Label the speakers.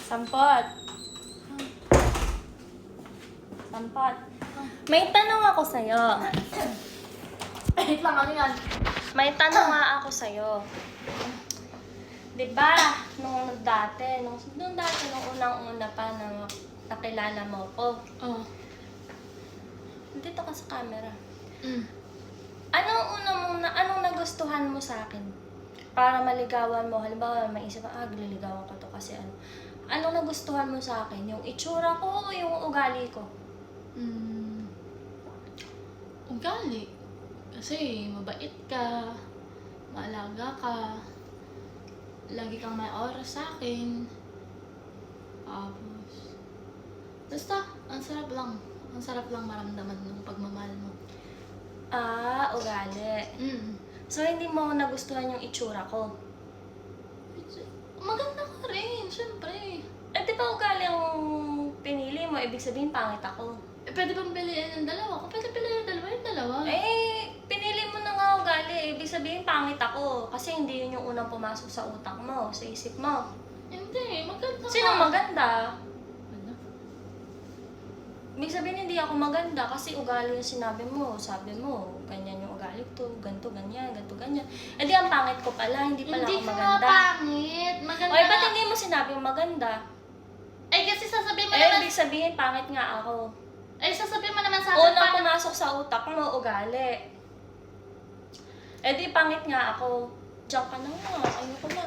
Speaker 1: Sampot. Sampot. May tanong ako sa'yo.
Speaker 2: Wait lang, ano yan?
Speaker 1: May tanong nga ako sa'yo. Diba, nung unang-una pa na nakilala mo ko,
Speaker 2: Oh.
Speaker 1: dito ka sa camera.
Speaker 2: Mm.
Speaker 1: Anong nagustuhan mo sa akin? Para maligawan mo, halimbawa maisip ka, liligawan ko to kasi ano. Anong nagustuhan mo sa akin? Yung itsura ko o yung ugali ko?
Speaker 2: Ugali. Kasi mabait ka, maalaga ka, lagi kang may oras sa akin. Tapos, basta, ang sarap lang. Ang sarap lang maramdaman ng pagmamahal mo.
Speaker 1: Ugali.
Speaker 2: Mm.
Speaker 1: So, hindi mo nagustuhan yung itsura ko?
Speaker 2: Maganda ka rin, syempre.
Speaker 1: Eh, di ba ugali ang pinili mo? Ibig sabihin, pangit ako.
Speaker 2: Eh, pwede bang piliin ng dalawa? Kung pwede piliin ng dalawa, yung dalawa.
Speaker 1: Eh, pinili mo na nga ugali. Ibig sabihin, pangit ako. Kasi hindi yun yung unang pumasok sa utak mo, sa isip mo.
Speaker 2: Hindi, maganda ka.
Speaker 1: Sino maganda?
Speaker 2: Ano?
Speaker 1: Ibig sabihin, hindi ako maganda kasi ugali yung sinabi mo. Sabi mo, ganyan yung ugali to, ganto, ganyan, ganto, ganyan. Eh di, ang pangit ko pala, hindi pala
Speaker 2: Hindi
Speaker 1: ako
Speaker 2: ka nga
Speaker 1: maganda.
Speaker 2: pangit. Maganda
Speaker 1: Oy, ba't
Speaker 2: nga.
Speaker 1: hindi mo sinabing maganda?
Speaker 2: Ay, kasi sasabihin mo
Speaker 1: Eh,
Speaker 2: naman.
Speaker 1: ibig sabihin, pangit nga ako.
Speaker 2: Ay, sasabihin mo naman sa akin.
Speaker 1: Unang pumasok sa utak mo, ugali. Eh di, pangit nga ako. Diyan ka na nga, ayoko na.